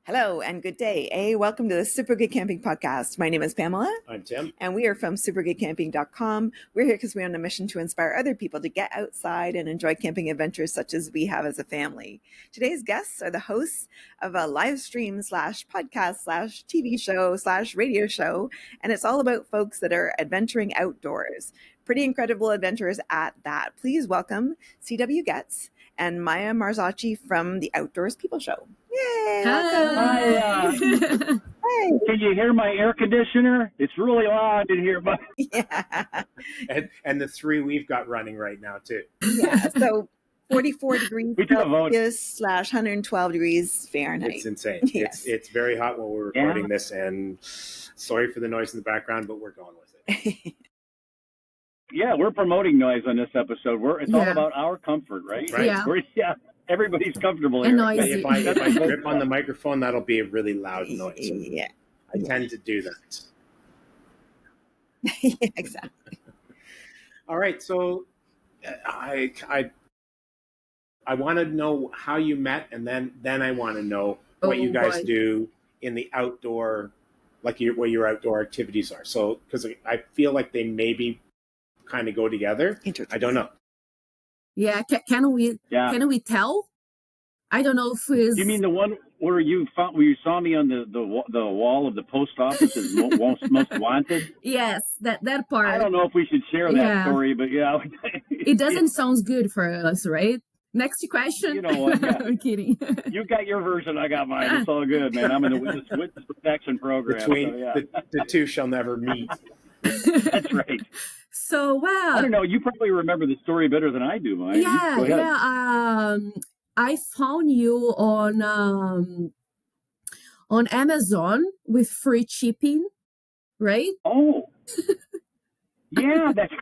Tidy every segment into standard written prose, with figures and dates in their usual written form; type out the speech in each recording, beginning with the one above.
Hello and good day. Welcome to the Super Good Camping Podcast. My name is Pamela. I'm Tim. And we are from supergoodcamping.com. We're here because we're on a mission to inspire other people to get outside and enjoy camping adventures such as we have as a family. Today's guests are the hosts of a live stream /podcast /TV show /radio show. And it's all about folks that are adventuring outdoors. Pretty incredible adventurers at that. Please welcome C.W. Goetz and Maya Marzocchi from the Outdoors People Show. Yay! Hi. Hey. Can you hear my air conditioner? It's really loud in here, but Yeah. And the three we've got running right now too. Yeah. So 44 degrees we have vote. Celsius / 112 degrees Fahrenheit. It's insane. Yes. It's very hot when we're recording this, and sorry for the noise in the background, but we're going with it. Yeah, we're promoting noise on this episode. It's all about our comfort, right? Yeah. Everybody's comfortable And here. noisy. If I grip on the microphone, that'll be a really loud noise. Yeah. I tend to do that. Yeah, exactly. All right, so I want to know how you met, and then I want to know what you guys do in the outdoor, like what your outdoor activities are. So, because I feel like they maybe kind of go together. I don't know. Yeah, can we tell? I don't know if it's... You mean the one where you saw me on the wall of the post office as most wanted? Yes, that part. I don't know if we should share that story, but yeah. It doesn't sound good for us, right? Next question. You know what? Yeah. I'm kidding. You got your version, I got mine. It's all good, man. I'm in the witness protection program. Between the two shall never meet. That's right. So, wow. I don't know. You probably remember the story better than I do, Mike. Yeah. I found you on Amazon with free shipping, right? Oh. Yeah, that's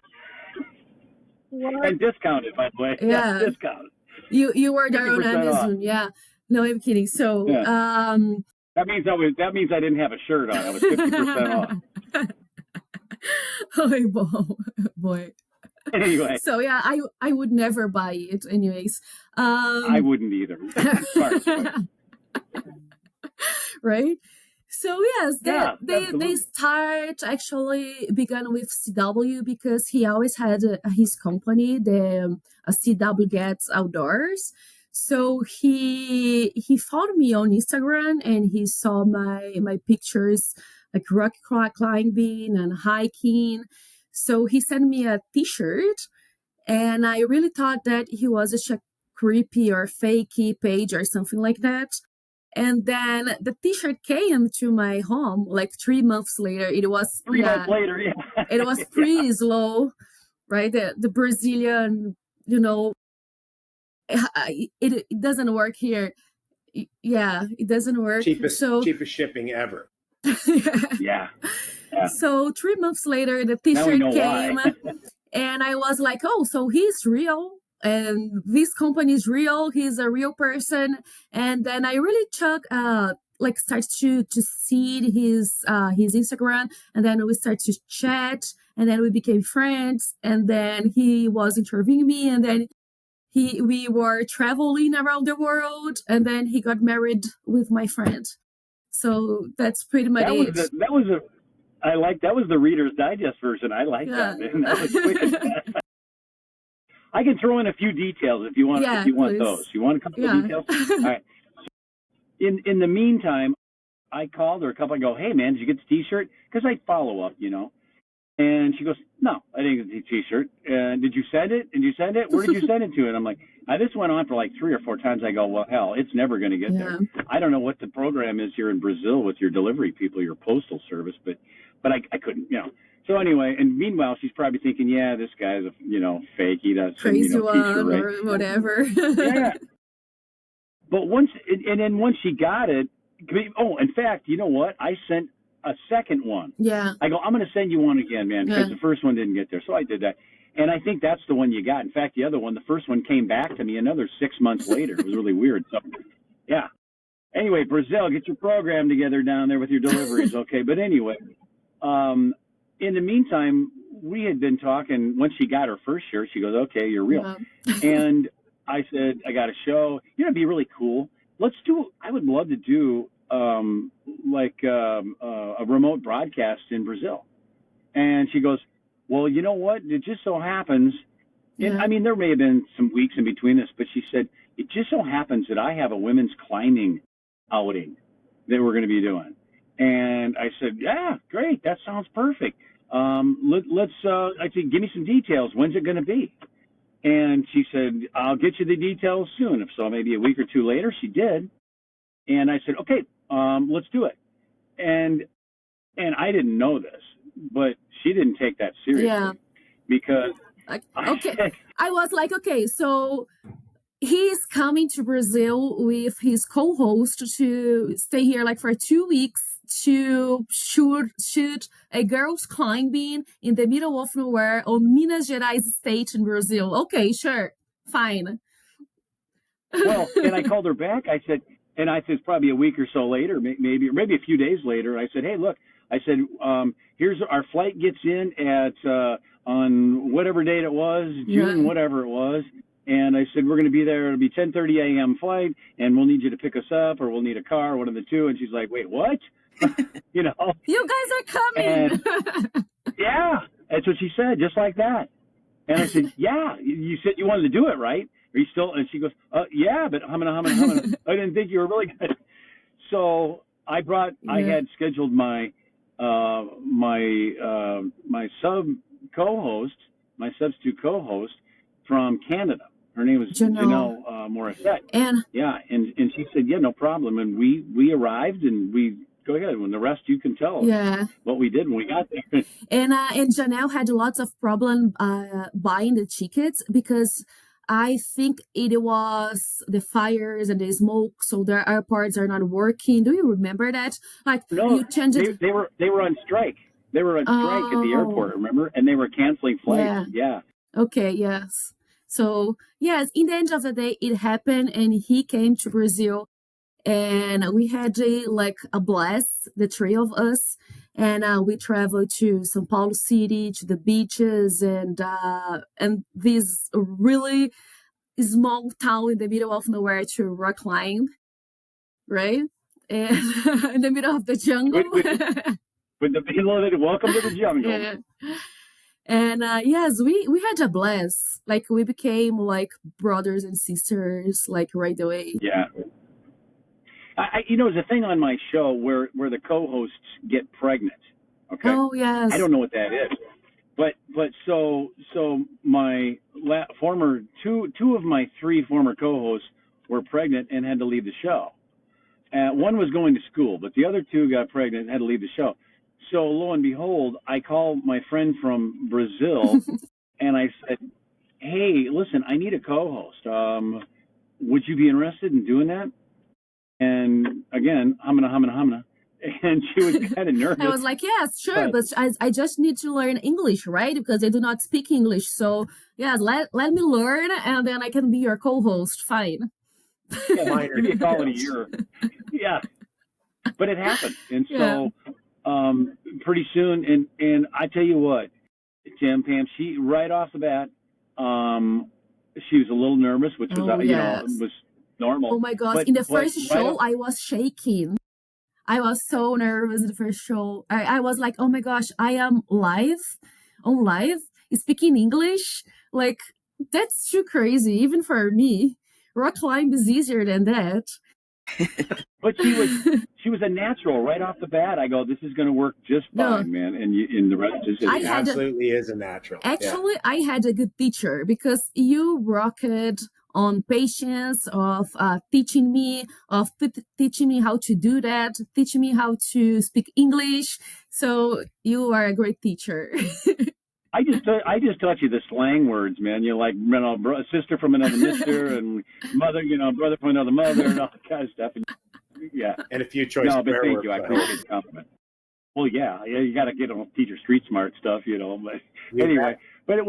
and discounted, by the way. Yeah. Discounted. You were there on Amazon, yeah. No, I'm kidding. So that means I didn't have a shirt on. I was 50% off. Oh boy. Anyway. So yeah, I would never buy it anyways. I wouldn't either. Right? So yes, they start actually began with CW because he always had his company, the CW Goetz Outdoors. So he found me on Instagram and he saw my pictures like rock climbing and hiking. So he sent me a t-shirt and I really thought that he was just a creepy or fakey page or something like that. And then the t-shirt came to my home like 3 months later. It was 3 months later, yeah. It was pretty slow, right? The Brazilian, it doesn't work here. Yeah, it doesn't work. Cheapest shipping ever. Yeah. So 3 months later, the t-shirt came and I was like, oh, so he's real and this company is real. He's a real person. And then I really start to see his Instagram, and then we start to chat, and then we became friends, and then he was interviewing me, and then we were traveling around the world, and then he got married with my friend. So that's pretty much it. That was the Reader's Digest version. I like that. Man. That was quick and fast. I can throw in a few details if you want. If you want those, you want a couple of details. All right. In the meantime, I called her a couple. I go, hey man, did you get the T-shirt? Because I follow up, And she goes, no, I didn't get the T-shirt. Did you send it? Did you send it? Where did you send it to? And I'm like, this went on for like 3 or 4 times. I go, well, hell, it's never going to get there. I don't know what the program is here in Brazil with your delivery people, your postal service, but I couldn't, So anyway, and meanwhile, she's probably thinking, yeah, this guy's a, fake. He does crazy one T-shirt, right? or whatever. Yeah. But once she got it, in fact, you know what? I sent a second one. Yeah. I go, I'm going to send you one again, man, because the first one didn't get there. So I did that. And I think that's the one you got. In fact, the other one, the first one came back to me another 6 months later. It was really weird. So, yeah. Anyway, Brazil, get your program together down there with your deliveries, okay? But anyway, in the meantime, we had been talking. Once she got her first shirt, she goes, okay, you're real. And I said, I got a show. It'd be really cool. I would love to do a remote broadcast in Brazil. And she goes, well, you know what? It just so happens, and I mean, there may have been some weeks in between this, but she said, it just so happens that I have a women's climbing outing that we're going to be doing. And I said, yeah, great. That sounds perfect. I said, give me some details. When's it going to be? And she said, I'll get you the details soon. If so, maybe a week or two later, she did. And I said, okay, let's do it. And I didn't know this, but she didn't take that seriously because I was like, okay, so he's coming to Brazil with his co-host to stay here like for 2 weeks to shoot a girls climbing in the middle of nowhere on Minas Gerais state in Brazil. Okay, sure, fine. Well, and I called her back. I said, probably a week or so later, maybe a few days later. I said, hey, look, I said, here's our flight gets in at on whatever date it was, June, whatever it was. And I said, we're going to be there. It'll be 10:30 a.m. flight, and we'll need you to pick us up, or we'll need a car, one of the two. And she's like, wait, what? You know? You guys are coming. And, yeah, that's what she said, just like that. And I said, yeah, you said you wanted to do it, right? Are you still? And she goes, yeah, but I didn't think you were really good. So I had scheduled my substitute co-host from Canada. Her name was Janelle Morissette. And she said, yeah, no problem. And we arrived, and we go ahead. When the rest you can tell what we did when we got there. And Janelle had lots of problem buying the tickets because I think it was the fires and the smoke, so their airports are not working. Do you remember that? Like, no, you changed it. They were on strike. They were on strike at the airport, remember? And they were canceling flights. Yeah. Okay, yes. So, yes, in the end of the day, it happened, and he came to Brazil, and we had a blast, the three of us, and we traveled to São Paulo City, to the beaches, and this really small town in the middle of nowhere to rock climb, right? And in the middle of the jungle. With the people that welcome to the jungle. Yeah. And yes, we had a blast. Like, we became like brothers and sisters, like, right away. Yeah. There's a thing on my show where the co-hosts get pregnant. Okay. Oh yes. I don't know what that is, but so my former two of my three former co-hosts were pregnant and had to leave the show. One was going to school, but the other two got pregnant and had to leave the show. So lo and behold, I called my friend from Brazil, and I said, hey, listen, I need a co-host. Would you be interested in doing that? And again, hamana. And she was kind of nervous. I was like, yes, sure, but I just need to learn English, right? Because I do not speak English. So, yes, let me learn, and then I can be your co-host. Fine. Yeah, give me a call in a year. Yeah. But it happened. And so pretty soon, and I tell you what, Pam, she, right off the bat, she was a little nervous, which was, was normal. Oh my God. In the first show, I was shaking. I was so nervous in the first show. I was like, oh my gosh, I am on live, speaking English. Like, that's too crazy, even for me. Rock climb is easier than that. But she was a natural right off the bat. I go, this is going to work just fine, man. And the rest is absolutely is a natural. Actually, I had a good teacher because you rocked on patience of teaching me how to do that, teaching me how to speak English. So you are a great teacher. I just taught you the slang words, man. You're like, sister from another mister, and mother, brother from another mother, and all that kind of stuff. And, yeah, and a few choices. No, but thank you. I appreciate the compliment. Well, yeah, you got to get on teacher street smart stuff, But anyway, but it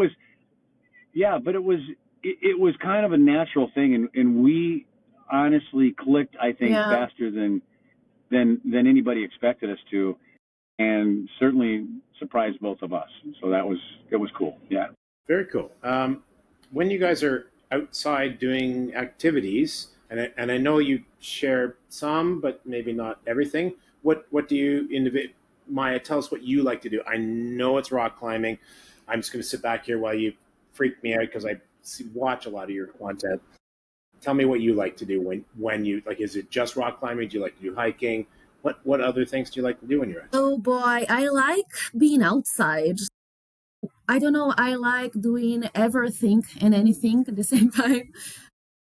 was kind of a natural thing, and we honestly clicked, I think, faster than anybody expected us to. And certainly surprised both of us. So it was cool. Yeah. Very cool. When you guys are outside doing activities, and I know you share some, but maybe not everything. What do you Maya, tell us what you like to do. I know it's rock climbing. I'm just going to sit back here while you freak me out because I watch a lot of your content. Tell me what you like to do when you like. Is it just rock climbing? Do you like to do hiking? What other things do you like to do when you're outside? Oh boy, I like being outside. I don't know, I like doing everything and anything at the same time.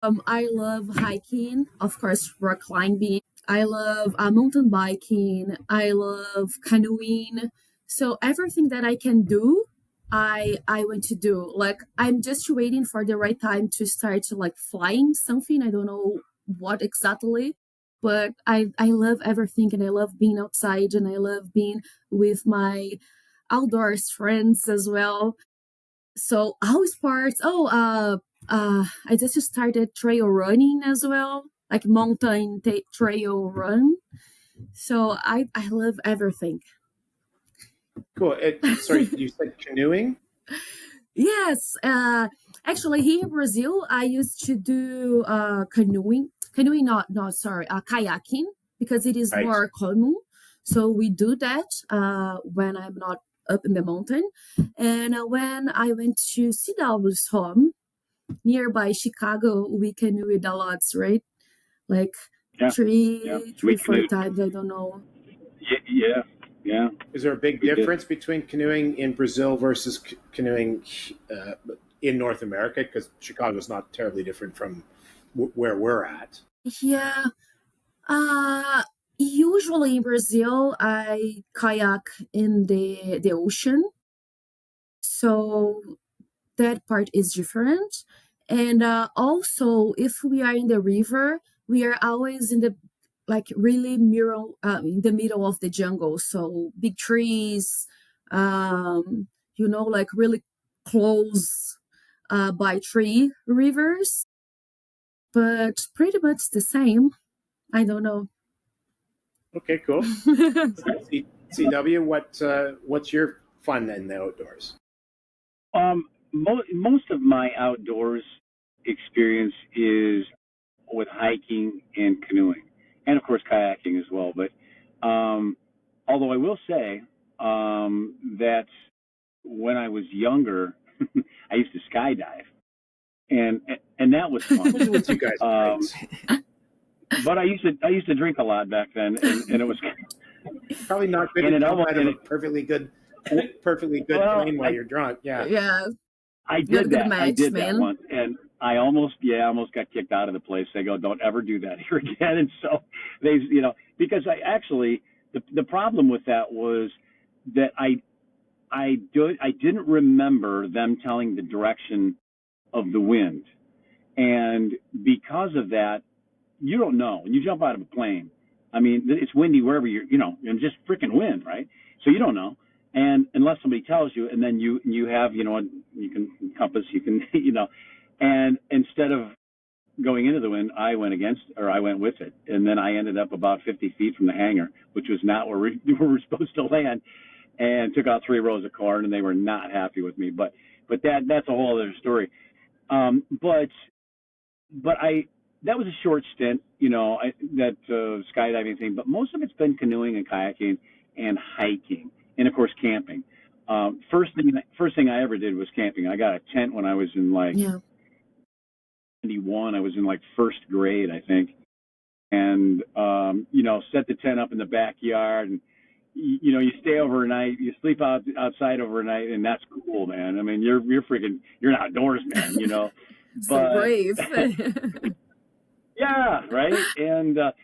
I love hiking, of course, rock climbing. I love mountain biking. I love canoeing. So everything that I can do, I want to do. Like I'm just waiting for the right time to start to like flying something. I don't know what exactly, but I love everything, and I love being outside, and I love being with my outdoors friends as well. So all sports. I just started trail running as well, like mountain trail run. So I love everything. Cool. Sorry, you said canoeing? Yes. Actually, here in Brazil, I used to do canoeing. Canoeing, sorry, kayaking, because it is more common. So we do that when I'm not up in the mountain. And when I went to CW's home, nearby Chicago, we canoed a lot, right? Like three, 4 times, I don't know. Yeah. Is there a big difference between canoeing in Brazil versus canoeing in North America? Because Chicago's not terribly different from where we're at. Yeah. Usually in Brazil, I kayak in the ocean. So that part is different. And also, if we are in the river, we are always in the like really in the middle of the jungle. So big trees, like really close by tree rivers, but pretty much the same. I don't know. Okay, cool. CW, what's your fun in the outdoors? Most of my outdoors experience is with hiking and canoeing, and of course kayaking as well. But although I will say that when I was younger, I used to skydive, and that was fun. With you guys, but I used to drink a lot back then, and it was probably not good to jump out of a perfectly good plane while you're drunk. Yeah. I did that once, and I almost got kicked out of the place. They go, "Don't ever do that here again." And so they, because I actually the problem with that was that I didn't remember them telling the direction of the wind, and because of that, you don't know when you jump out of a plane. I mean, it's windy wherever and just freaking wind, right? So you don't know. And unless somebody tells you, and then you have, you can compass, you can, and instead of going into the wind, I went with it. And then I ended up about 50 feet from the hangar, which was not where we were supposed to land, and took out 3 rows of corn, and they were not happy with me. But that's a whole other story. But that was a short stint, that skydiving thing, but most of it's been canoeing and kayaking and hiking. And of course, camping. First thing I ever did was camping. I got a tent when I was in 91. I was in first grade, I think. And, set the tent up in the backyard, and, you stay overnight, you sleep outside overnight, and that's cool, man. I mean, you're an outdoors man, So brave. Yeah, right. And but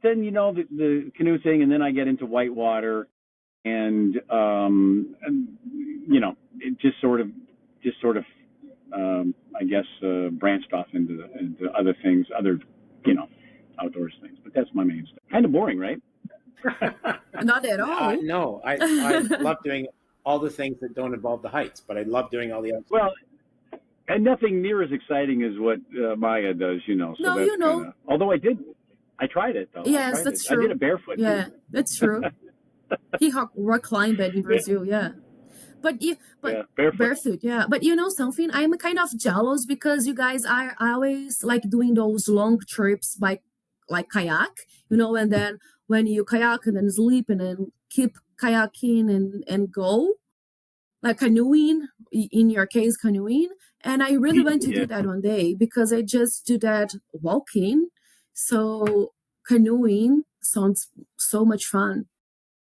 then, the canoe thing, and then I get into whitewater. And it just sort of, I guess, branched off into other things, outdoors things. But that's my main stuff. Kind of boring, right? Not at all. No, I love doing all the things that don't involve the heights, but I love doing all the other. Well, and nothing near as exciting as what Maya does, So no, although I tried it though. Yes, that's true. I did it barefoot. Yeah, that's true. He rock climbed in Brazil, yeah. barefoot. Yeah. But you know something? I'm kind of jealous because you guys are always like doing those long trips by like kayak, you know, and then when you kayak and then sleep and then keep kayaking and go like canoeing, in your case canoeing. And I really want to do that one day because I just do that walking. So canoeing sounds so much fun.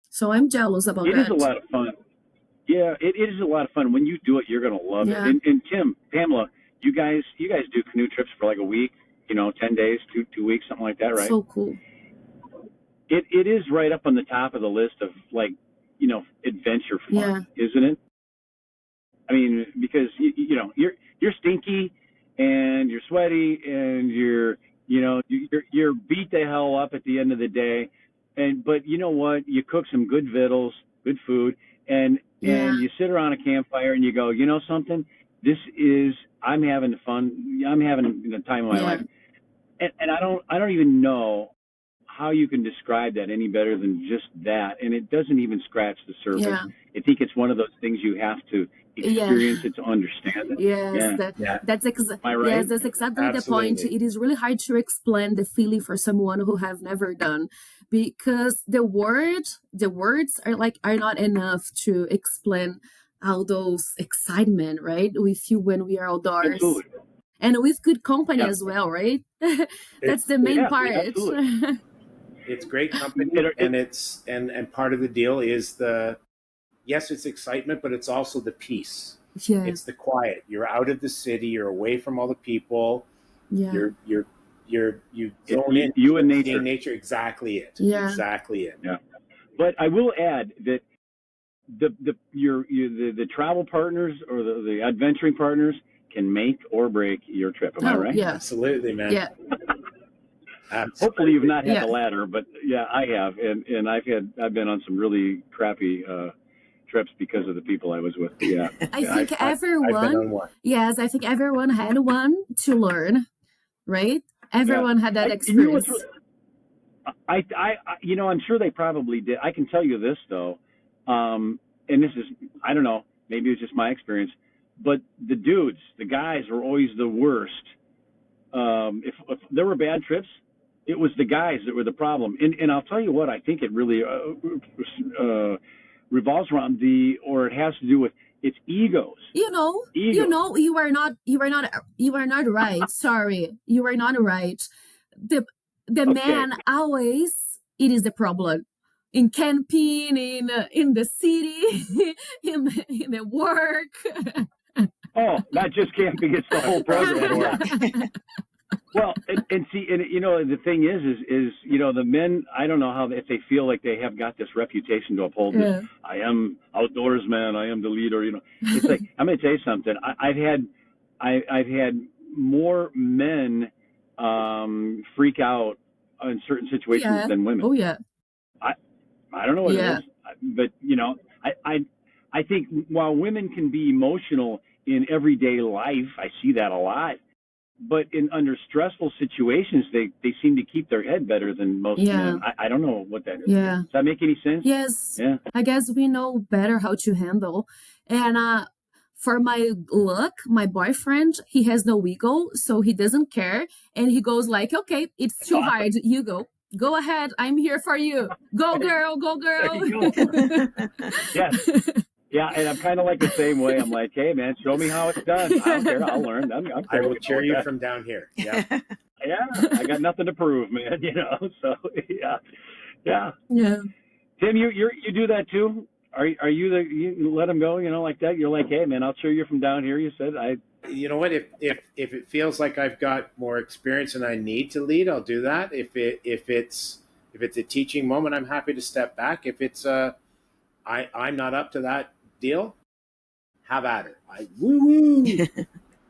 So I'm jealous about that. It is a lot of fun. Yeah, it is a lot of fun. When you do it, you're going to love it. And Tim, Pamela, you guys do canoe trips for like a week, 10 days, 2 weeks, something like that, right? So cool. It is right up on the top of the list of like, adventure fun, isn't it? I mean, because you're stinky and you're sweaty and you're beat the hell up at the end of the day, but you know what? You cook some good vittles, good food, and you sit around a campfire and you go, you know something? I'm having fun. I'm having the time of my life, and I don't even know how you can describe that any better than just that, and it doesn't even scratch the surface. I think it's one of those things you have to experience it to understand it. That's right? Yes, that's exactly Absolutely. The point. It is really hard to explain the feeling for someone who have never done, because the words are not enough to explain all those excitement, right? We feel when we are outdoors. Absolutely. And with good company as well, right? That's the main part. It's great company, and part of the deal is yes, it's excitement, but it's also the peace. Yeah. It's the quiet. You're out of the city. You're away from all the people. Yeah. You zone in. You and nature. Nature. Exactly it. Yeah. Exactly it. Yeah. But I will add that the travel partners or the adventuring partners can make or break your trip. Am I right? Yeah. Absolutely, man. Yeah. Absolutely. Hopefully you've not had the latter, but I have, and I've been on some really crappy trips because of the people I was with. Yeah. I think everyone. Yes, I think everyone had one to learn, right? Everyone had that experience. I'm sure they probably did. I can tell you this though, and this is, I don't know, maybe it's just my experience, but the guys were always the worst. If there were bad trips, it was the guys that were the problem. And I'll tell you what, I think it really revolves around it has to do with its egos. You are not right. Sorry, you are not right. The man always, it is the problem. In camping, in the city, in the work. Oh, not just camping; it's the whole program. Well, and see, the thing is the men. I don't know if they feel like they have got this reputation to uphold. Yeah. I am outdoors man. I am the leader. It's like, I'm going to tell you something. I've had more men freak out in certain situations than women. Oh yeah. I don't know what it is, but I think while women can be emotional in everyday life, I see that a lot. But under stressful situations, they seem to keep their head better than most men. I don't know what that is. Yeah. Does that make any sense? Yes. Yeah. I guess we know better how to handle. And for my luck, my boyfriend, he has no ego, so he doesn't care. And he goes like, okay, it's too hard. You go. Go ahead. I'm here for you. Go, girl. Go, girl. Yeah. Yeah, and I'm kind of like the same way. I'm like, hey, man, show me how it's done. I don't care. I'll learn. I will cheer you from down here. Yeah. Yeah, I got nothing to prove, man. So yeah. Tim, you do that too? Are you you let them go? Like that. You're like, hey, man, I'll cheer you from down here. You said You know what? If it feels like I've got more experience and I need to lead, I'll do that. If it's a teaching moment, I'm happy to step back. If it's I'm not up to that deal, have at it. Woo.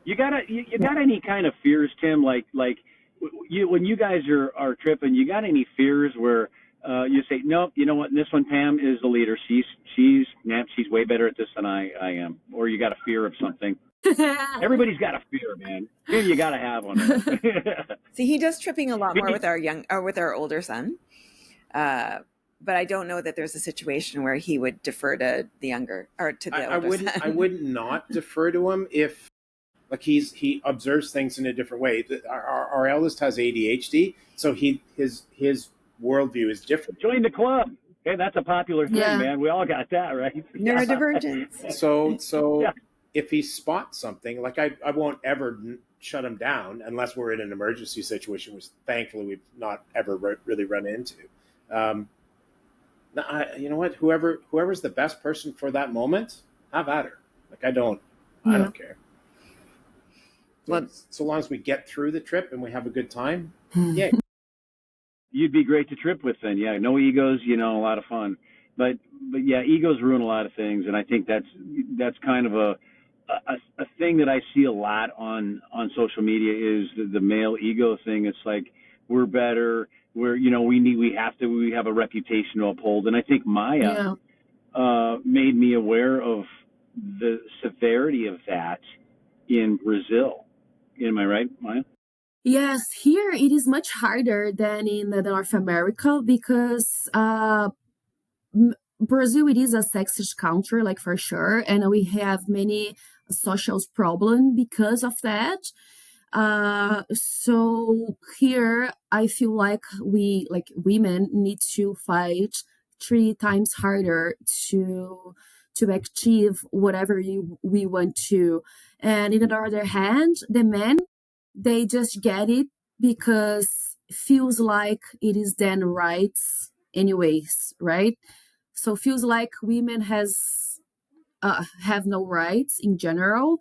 You got any kind of fears, Tim? Like when you guys are tripping, you got any fears where you say, nope, you know what? This one, Pam is the leader. She's way better at this than I am. Or you got a fear of something. Everybody's got a fear, man. Maybe you got to have one. See, he does tripping a lot more with our older son. but I don't know that there's a situation where he would defer to the younger or to the older son. I would not defer to him if, like, he observes things in a different way. Our eldest has ADHD, so his worldview is different. Join the club. Hey, that's a popular thing, man. We all got that, right? Neurodivergence. So if he spots something, like I won't ever shut him down unless we're in an emergency situation, which thankfully we've not ever really run into. You know what? Whoever's the best person for that moment, have at her. Like I don't care. Well, so long as we get through the trip and we have a good time, yay. You'd be great to trip with then. Yeah, no egos, a lot of fun. But yeah, egos ruin a lot of things, and I think that's kind of a thing that I see a lot on social media is the male ego thing. It's like we're better, we have a reputation to uphold, and I think Maya made me aware of the severity of that in Brazil. Am I right, Maya? Yes, here it is much harder than in North America because Brazil, it is a sexist country, like for sure, and we have many social problems because of that. So here I feel like we, like women, need to fight 3 times harder to achieve whatever we want to. And on the other hand, the men, they just get it because it feels like it is then rights anyways, right? So feels like women have no rights in general.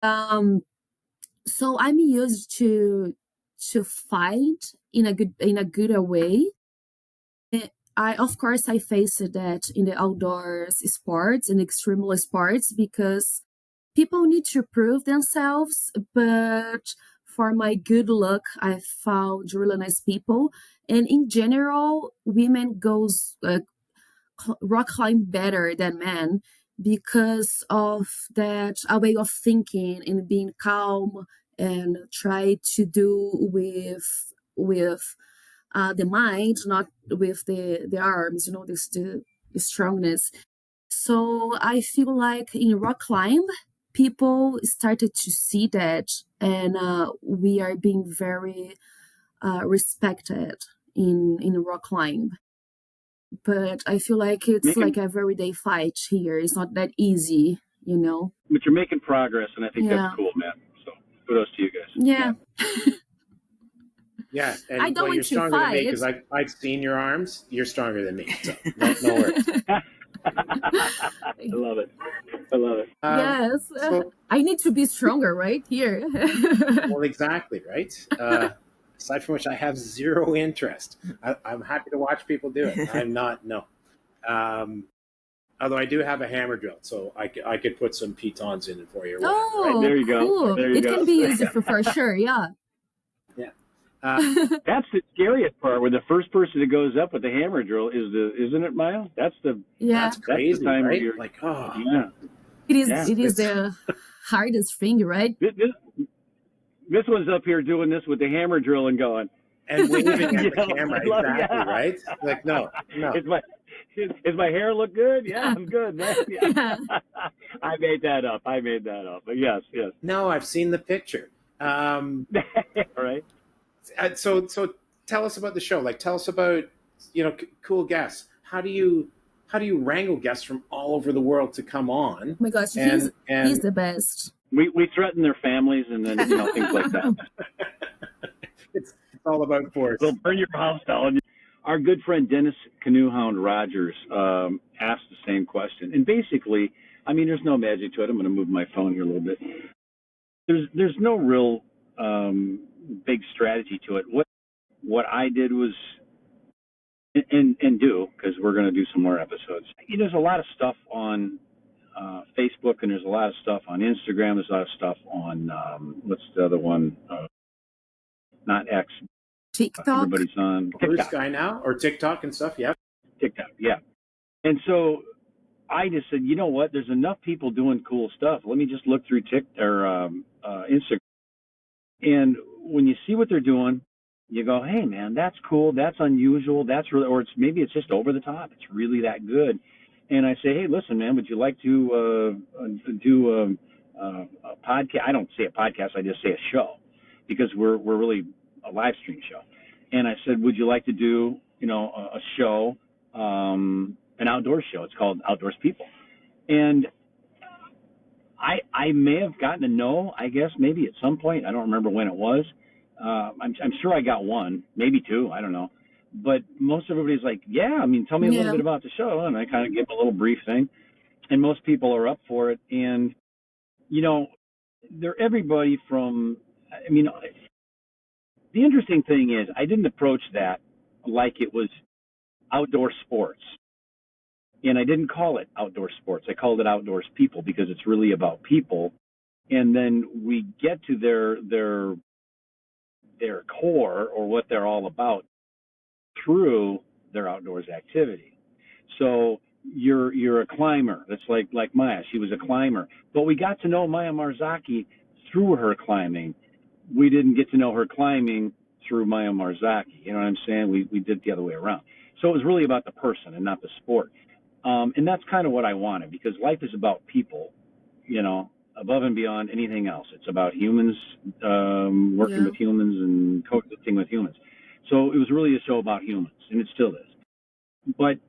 So I'm used to fight in a good way. Of course I face that in the outdoors sports and extreme sports because people need to prove themselves, but for my good luck, I found really nice people. And in general, women goes rock climb better than men because of that a way of thinking and being calm and try to do with the mind, not with the arms, the strongness. So I feel like in rock climb, people started to see that, and we are being very respected in rock climb. But I feel like it's like a everyday fight here. It's not that easy, But you're making progress, and I think that's cool, man. So kudos to you guys. Yeah. Yeah, and I don't want you're to stronger than me fight. because I've seen your arms. You're stronger than me, so no worries. I love it. Yes, so, I need to be stronger, right here. Well, exactly, right. Aside from which, I have zero interest. I'm happy to watch people do it. I'm not. No. Although I do have a hammer drill, so I could put some pitons in it for you. Oh, right? There you cool. go. There you it go. Can be useful for sure. Yeah. Yeah. That's the scariest part, where the first person that goes up with the hammer drill isn't it, Maya? That's crazy, that's the time right? You're like, oh, yeah. It is the hardest thing, right? This one's up here doing this with the hammer drill and going and waving at the camera, exactly, right? Like, no. Is my hair look good? Yeah, I'm good, man. Yeah. I made that up. But yes. No, I've seen the picture. All right. So tell us about the show. Like, tell us about, cool guests. How do you wrangle guests from all over the world to come on? Oh my gosh, he's the best. We threaten their families and then things like that. It's all about force. They'll burn your house down. Our good friend Dennis Canoehound Rogers asked the same question, and basically, I mean, there's no magic to it. I'm going to move my phone here a little bit. There's no real big strategy to it. What I did was, and do, because we're going to do some more episodes. There's a lot of stuff on Facebook, and there's a lot of stuff on Instagram. There's a lot of stuff on what's the other one? Not X. TikTok. Everybody's on Blue Sky now, or TikTok and stuff. Yeah. TikTok. Yeah. And so I just said, you know what? There's enough people doing cool stuff. Let me just look through TikTok or Instagram. And when you see what they're doing, you go, hey man, that's cool, that's unusual, that's really, or maybe it's just over the top, it's really that good. And I say, hey, listen, man, would you like to do a podcast? I don't say a podcast, I just say a show, because we're really a live stream show. And I said, would you like to do, a show, an outdoor show? It's called Outdoors People. And I may have gotten to know, I guess, maybe at some point. I don't remember when it was. I'm sure I got one, maybe two. I don't know. But most everybody's like, yeah, I mean, tell me a little bit about the show. And I kind of give a little brief thing. And most people are up for it. And, they're everybody from, the interesting thing is I didn't approach that like it was outdoor sports. And I didn't call it outdoor sports. I called it Outdoors People, because it's really about people. And then we get to their core, or what they're all about, through their outdoors activity. So you're a climber. That's like Maya. She was a climber. But we got to know Maya Marzocchi through her climbing. We didn't get to know her climbing through Maya Marzocchi. You know what I'm saying? We did it the other way around. So it was really about the person and not the sport. And that's kind of what I wanted, because life is about people, above and beyond anything else. It's about humans, working with humans and coexisting with humans. So it was really a show about humans, and it still is. But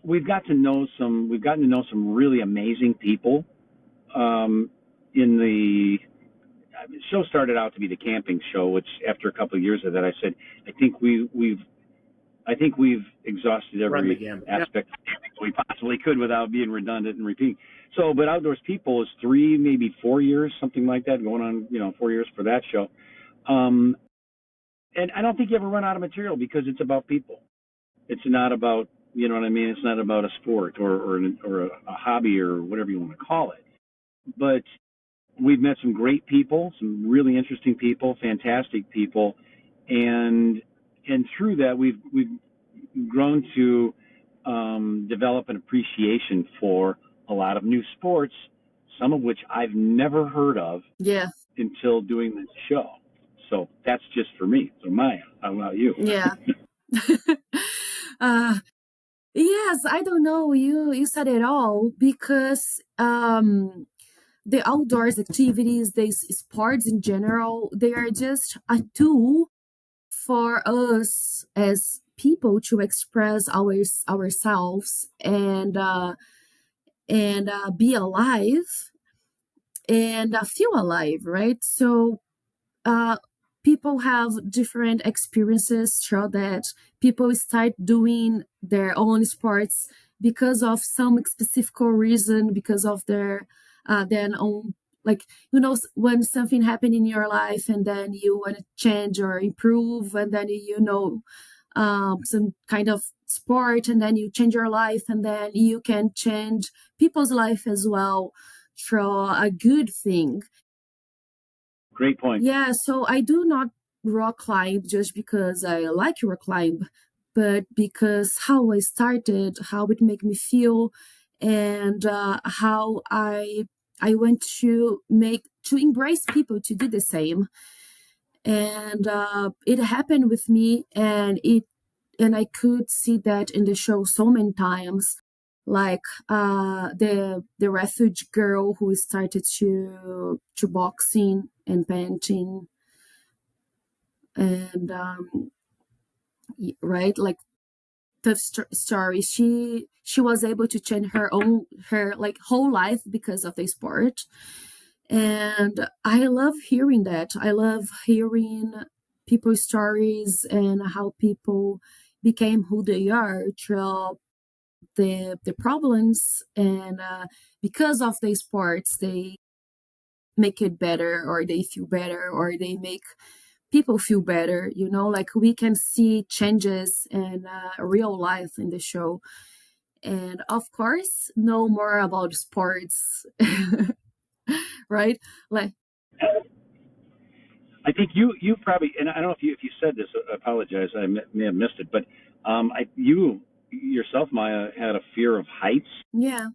we've gotten to know some really amazing people. The show started out to be the camping show, which after a couple of years of that, I said, I think we've exhausted every aspect of camping we possibly could without being redundant and repeating. So, but Outdoors People is 3, maybe 4 years, something like that, going on, 4 years for that show. And I don't think you ever run out of material, because it's about people. It's not about, you know what I mean? It's not about a sport or a hobby or whatever you want to call it. But we've met some great people, some really interesting people, fantastic people, and through that we've grown to develop an appreciation for a lot of new sports, some of which I've never heard of until doing this show. So that's just for me. So Maya, how about you? Yeah. Yes, I don't know. You said it all, because the outdoors activities, these sports in general, they are just a tool for us as people to express ourselves and be alive and feel alive, right? So people have different experiences through that. People start doing their own sports because of some specific reason, because of their own, like, when something happened in your life and then you want to change or improve, and then some kind of sport, and then you change your life, and then you can change people's life as well through a good thing. Great point. Yeah, so I do not rock climb just because I like rock climb, but because how I started, how it made me feel, and how I want to embrace people to do the same. And it happened with me, and I could see that in the show so many times, like the refugee girl who started to boxing and painting, and right, like tough story. She was able to change her like whole life because of the sport. And I love hearing that. I love hearing people's stories and how people became who they are through the problems, and because of the sports they make it better, or they feel better, or they make people feel better. Like we can see changes in real life in the show, and of course know more about sports. Right? Like, I think you probably, and I don't know if you said this, I apologize, I may have missed it, but you yourself, Maya, had a fear of heights. Yeah.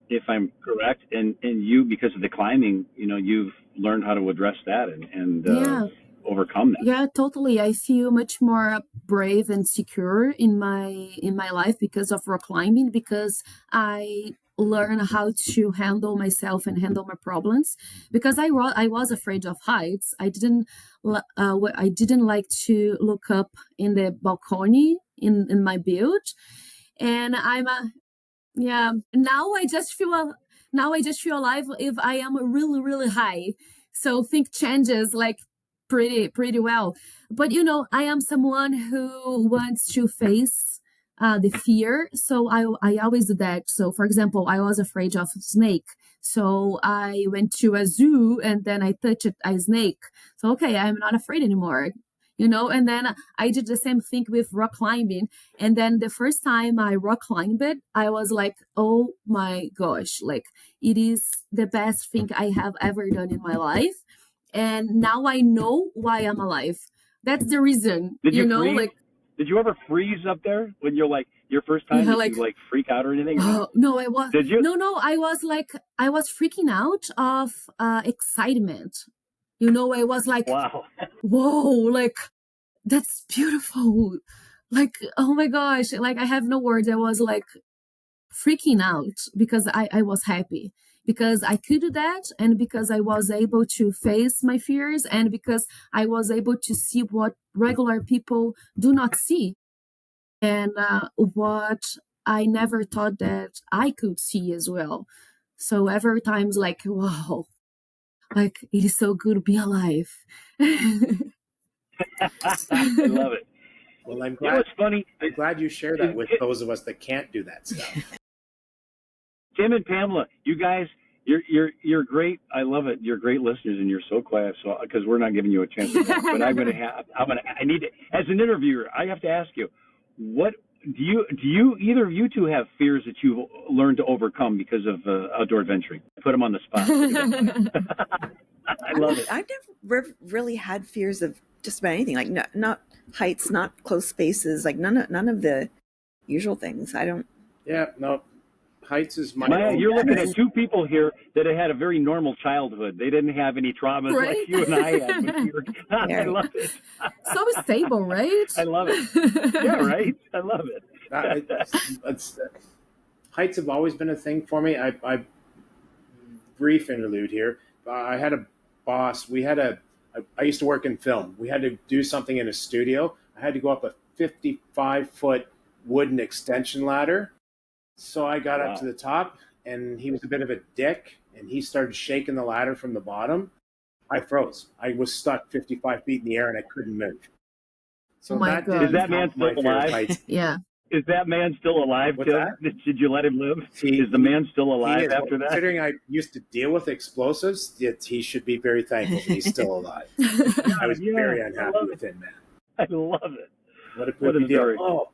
If I'm correct, and you, because of the climbing, you've learned how to address that, and yeah. overcome that. Yeah, totally. I feel much more brave and secure in my life because of rock climbing, because I learn how to handle myself and handle my problems. Because I was afraid of heights. I didn't like to look up in the balcony in my build, and yeah. Now I just feel alive if I am really, really high. So think changes like pretty well. But I am someone who wants to face the fear. So I always do that. So for example, I was afraid of snake. So I went to a zoo and then I touched a snake. So okay, I'm not afraid anymore. And then I did the same thing with rock climbing. And then the first time I rock climbed it, I was like, oh my gosh, like it is the best thing I have ever done in my life. And now I know why I'm alive. That's the reason. Did you freeze? Did you ever freeze up there when you're like your first time? Yeah, did you like freak out or anything? No, I was. Did you? No, I was freaking out of excitement. I was like, wow, whoa, like that's beautiful. Like, oh my gosh, like I have no words. I was like freaking out because I was happy because I could do that, and because I was able to face my fears, and because I was able to see what regular people do not see, and what I never thought that I could see as well. So every time's like, wow, like it is so good to be alive. I love it. Well, I'm glad. It's funny. I'm glad you share that with those of us that can't do that stuff. Tim and Pamela, you guys, you're great. I love it. You're great listeners, and you're so quiet. So because we're not giving you a chance to talk, but I need to, as an interviewer, I have to ask you, what do you either of you two have fears that you've learned to overcome because of outdoor adventuring? Put them on the spot. I love it. I've never really had fears of just about anything, like not heights, not close spaces, like none of the usual things. I don't. Yeah, no. Heights is my Maya, you're looking at two people here that had a very normal childhood. They didn't have any traumas right? like you and I had. I love it. So stable, right? I love it. Yeah, right? I love it. Heights have always been a thing for me. I brief interlude here. I had a boss. I used to work in film. We had to do something in a studio. I had to go up a 55-foot wooden extension ladder. So I got up to the top, and he was a bit of a dick, and he started shaking the ladder from the bottom. I froze. I was stuck 55 feet in the air, and I couldn't move. So God. Is that man still alive? Yeah. Is that man still alive, Tim? Did you let him live? Is the man still alive after that? Considering I used to deal with explosives, he should be very thankful that he's still alive. I was very unhappy with him, man. I love it. What a deal. Oh,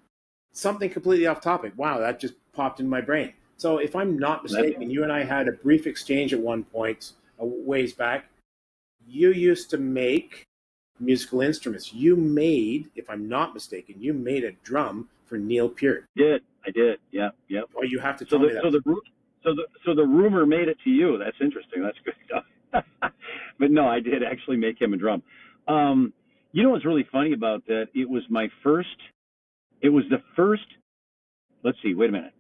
something completely off topic. Wow, that just popped in my brain. So if I'm not mistaken, you and I had a brief exchange at one point, a ways back. You used to make musical instruments. You made, if I'm not mistaken, you made a drum for Neil Peart. I did. Yep. Oh, you have to tell me that. So the rumor made it to you. That's interesting. That's good stuff. But no, I did actually make him a drum. What's really funny about that? It was the first. Let's see. Wait a minute.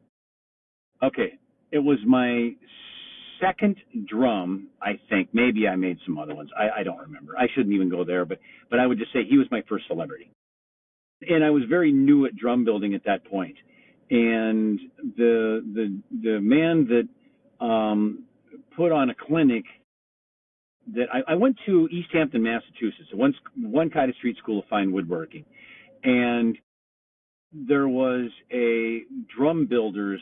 Okay, it was my second drum. I think maybe I made some other ones. I don't remember. I shouldn't even go there. But I would just say he was my first celebrity. And I was very new at drum building at that point. And the man that put on a clinic that I went to East Hampton, Massachusetts, one Cottage Street School of Fine Woodworking, and there was a drum builders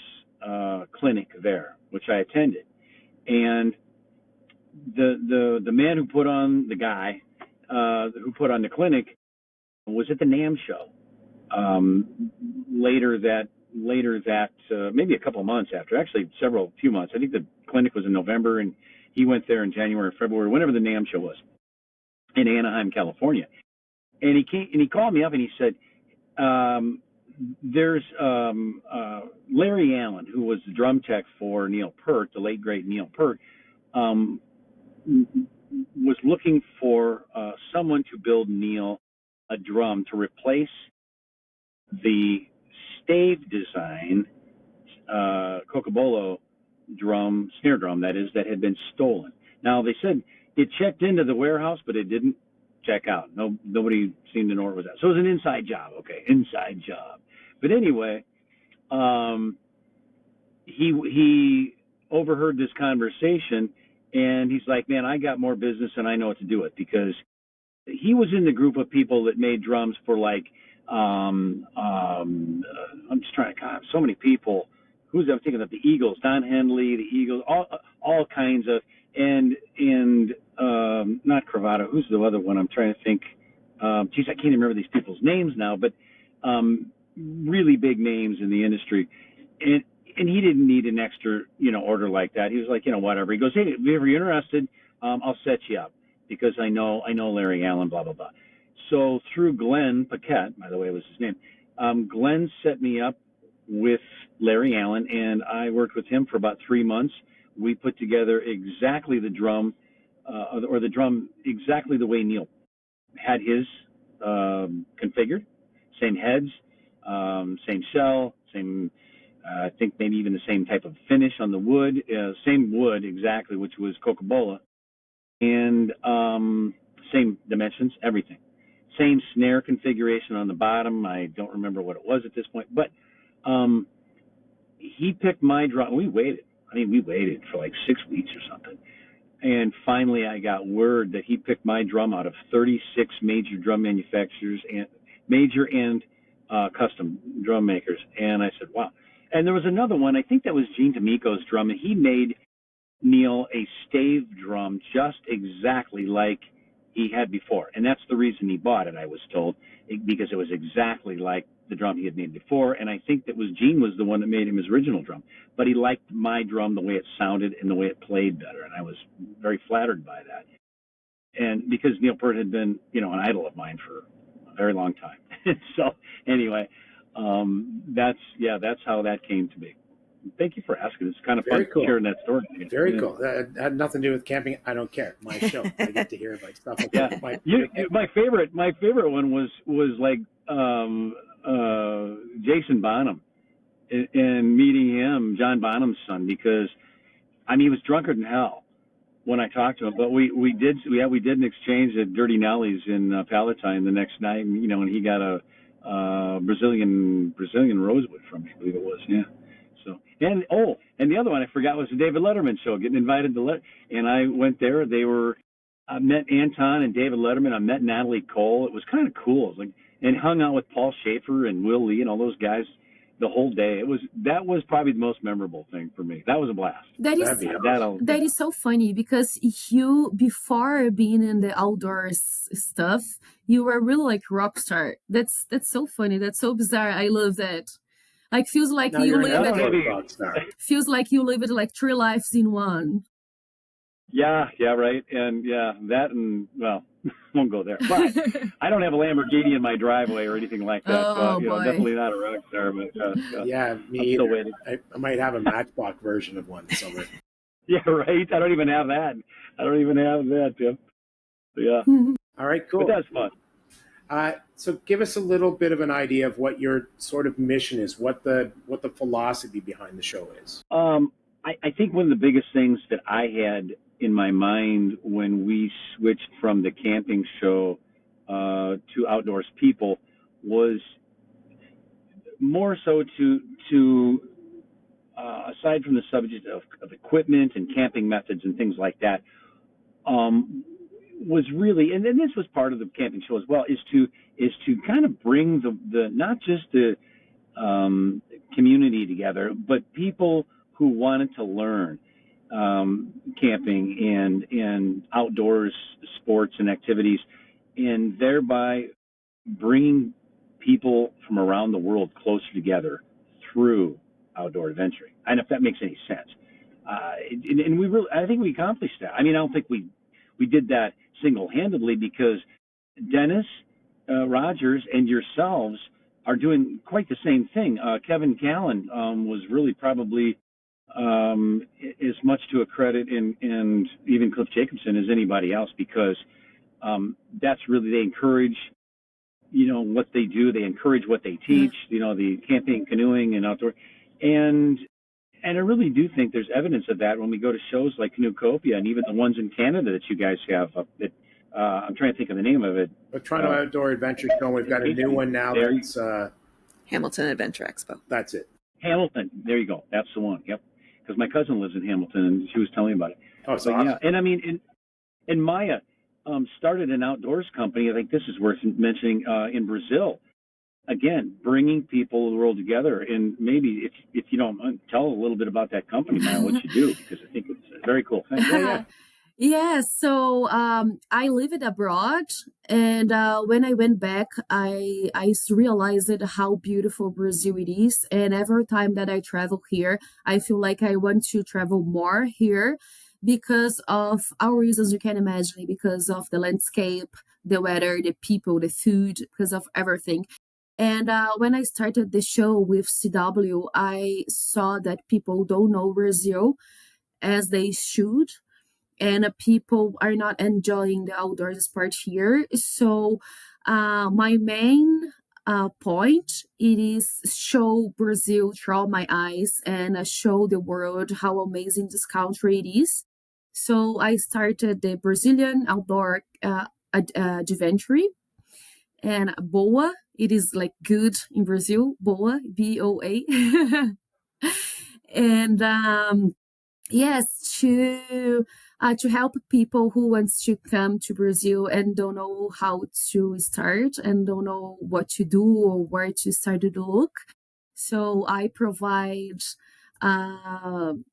clinic there, which I attended, and the man who put on who put on the clinic was at the NAMM show. Later that maybe a couple of months after, actually few months. I think the clinic was in November, and he went there in January or February, whenever the NAMM show was, in Anaheim, California. And he called me up and he said, there's Larry Allen, who was the drum tech for Neil Peart, the late great Neil Peart. was looking for someone to build Neil a drum to replace the stave design Cocobolo drum, snare drum, that is, that had been stolen. Now, they said it checked into the warehouse, but it didn't check out. Nobody seemed to know where it was at. So it was an inside job. Okay, inside job. But anyway, he overheard this conversation, and he's like, man, I got more business and I know what to do with, because he was in the group of people that made drums for like, I'm just trying to count so many people. I'm thinking of the Eagles, Don Henley, the Eagles, all kinds of, and not Cravata. Who's the other one? I'm trying to think. Geez, I can't even remember these people's names now, but really big names in the industry. And he didn't need an extra, order like that. He was like, whatever. He goes, hey, if you're interested, I'll set you up, because I know Larry Allen, blah, blah, blah. So through Glenn Paquette, by the way, was his name, Glenn set me up with Larry Allen, and I worked with him for about 3 months. We put together exactly the drum, or the drum exactly the way Neil had his configured. Same heads, same shell, same, I think maybe even the same type of finish on the wood, same wood exactly, which was Cocobolo, and same dimensions, everything. Same snare configuration on the bottom. I don't remember what it was at this point, but he picked my drum. We waited for like 6 weeks or something. And finally I got word that he picked my drum out of 36 major drum manufacturers, and major and custom drum makers. And I said, wow. And there was another one, I think that was Gene D'Amico's drum, and he made Neil a stave drum just exactly like he had before. And that's the reason he bought it, I was told, because it was exactly like the drum he had made before. And I think that Gene was the one that made him his original drum. But he liked my drum, the way it sounded and the way it played better. And I was very flattered by that. And because Neil Peart had been, an idol of mine for a very long time. So anyway, that's how that came to be. Thank you for asking. It's kind of fun sharing that story. Very cool. That had nothing to do with camping. I don't care. My show. I get to hear about stuff. My favorite one was like Jason Bonham, and meeting him, John Bonham's son, because he was drunker than hell when I talked to him. But we did an exchange at Dirty Nelly's in Palatine the next night, and he got a Brazilian rosewood from me, I believe it was. Yeah. So, and the other one I forgot was the David Letterman show, getting invited to and I went there. I met Anton and David Letterman. I met Natalie Cole. It was kind of cool. And hung out with Paul Schaefer and Will Lee and all those guys the whole day. That was probably the most memorable thing for me. That was a blast. That is so funny, because you, before being in the outdoors stuff, you were really like rock star. That's so funny. That's so bizarre. I love that. Like feels like you live it like 3 lives in one. Yeah, right. And won't go there. But I don't have a Lamborghini in my driveway or anything like that. Definitely not a rock star. But yeah, me either. I might have a Matchbox version of one somewhere. Yeah, right. I don't even have that, Tim. So, yeah. All right, cool. But that's fun. So give us a little bit of an idea of what your sort of mission is, what the philosophy behind the show is. I think one of the biggest things that I had in my mind when we switched from the camping show to Outdoors People was more so to aside from the subject of equipment and camping methods and things like that, was really, and then this was part of the camping show as well, is to kind of bring the not just the community together, but people who wanted to learn camping and outdoors sports and activities, and thereby bringing people from around the world closer together through outdoor adventuring. I don't know if that makes any sense. And we really, I think we accomplished that. I don't think we did that single-handedly, because Dennis Rogers and yourselves are doing quite the same thing. Kevin Callan was really probably as much to a credit, and even Cliff Jacobson as anybody else, because that's really, they encourage, what they do. They encourage what they teach, the camping, canoeing, and outdoor. And I really do think there's evidence of that when we go to shows like Canoecopia, and even the ones in Canada that you guys have up at, I'm trying to think of the name of it. The Toronto Outdoor Adventure Show. We've got a new one now. That's Hamilton Adventure Expo. That's it. Hamilton. There you go. That's the one. Yep. Because my cousin lives in Hamilton, and she was telling me about it. Oh, it's awesome. Yeah. And I mean, and Maya started an outdoors company. I think this is worth mentioning, in Brazil. Again, bringing people of the world together. And maybe if you don't, tell a little bit about that company, Maya, what you do, because I think it's very cool. Yeah. Yeah, so I lived abroad, and when I went back, I realized how beautiful Brazil it is. And every time that I travel here, I feel like I want to travel more here because of our reasons you can imagine, because of the landscape, the weather, the people, the food, because of everything. And when I started the show with CW, I saw that people don't know Brazil as they should. And people are not enjoying the outdoors sport here. So my main point, it is show Brazil through my eyes and show the world how amazing this country it is. So I started the Brazilian Outdoor Adventure, and BOA, it is like good in Brazil, BOA, BOA. And yes, to help people who wants to come to Brazil and don't know how to start and don't know what to do or where to start to look. So I provide the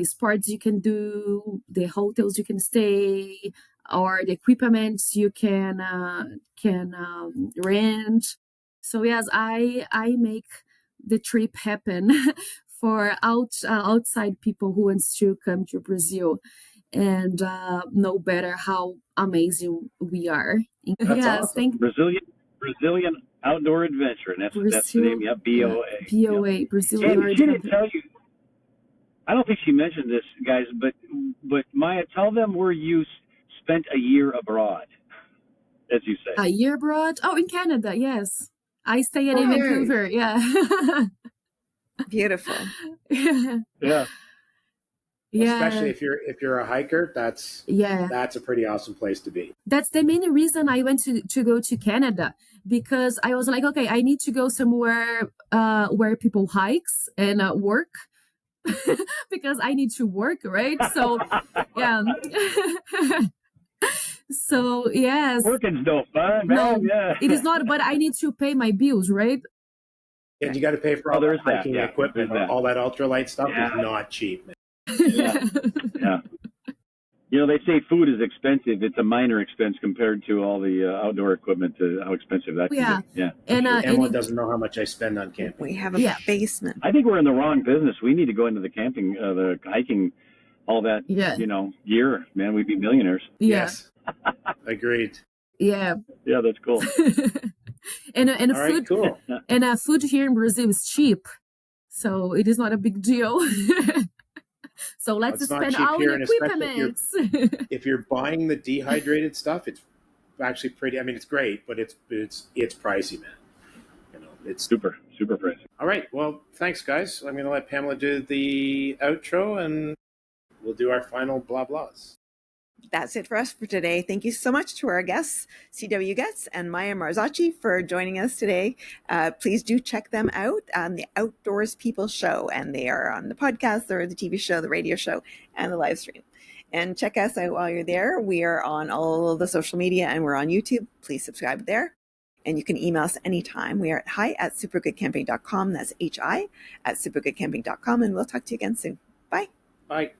sports you can do, the hotels you can stay, or the equipment you can rent. So yes, I make the trip happen for outside people who wants to come to Brazil and know better how amazing we are. That's awesome. Brazilian Outdoor Adventure, and that's the name. Yep, BOA. BOA, Brazilian Outdoor Adventure. She didn't tell you. I don't think she mentioned this, guys, but Maya, tell them where you spent a year abroad, as you say. A year abroad? Oh, in Canada, yes. I stay in Vancouver, yeah. Beautiful. Yeah. Especially if you're a hiker, that's a pretty awesome place to be. That's the main reason I went to go to Canada, because I was like, okay, I need to go somewhere where people hikes and work, because I need to work, right? So yeah. So yes, working's no fun. No, yeah. It is not. But I need to pay my bills, right? And you got to pay for all that hiking equipment. All that ultralight stuff is not cheap, man. Yeah. They say food is expensive. It's a minor expense compared to all the outdoor equipment, how expensive that can be. Yeah. And Emma doesn't know how much I spend on camping. We have a basement. I think we're in the wrong business. We need to go into the camping, the hiking, all that, gear, man. We'd be millionaires. Yeah. Yes. Agreed. Yeah. Yeah, that's cool. and all right, food, cool. And food here in Brazil is cheap, so it is not a big deal. So let's spend all the equipment. If you're buying the dehydrated stuff, it's actually pretty. I mean, it's great, but it's pricey, man. It's super pricey. All right, well, thanks, guys. I'm going to let Pamela do the outro, and we'll do our final blah blahs. That's it for us for today. Thank you so much to our guests, CW Goetz and Maya Marzocchi, for joining us today. Please do check them out on the Outdoors People Show, and they are on the podcast, or the TV show, the radio show, and the live stream. And check us out while you're there. We are on all of the social media, and we're on YouTube. Please subscribe there. And you can email us anytime. We are at hi@supergoodcamping.com. That's hi@supergoodcamping.com. And we'll talk to you again soon. Bye. Bye.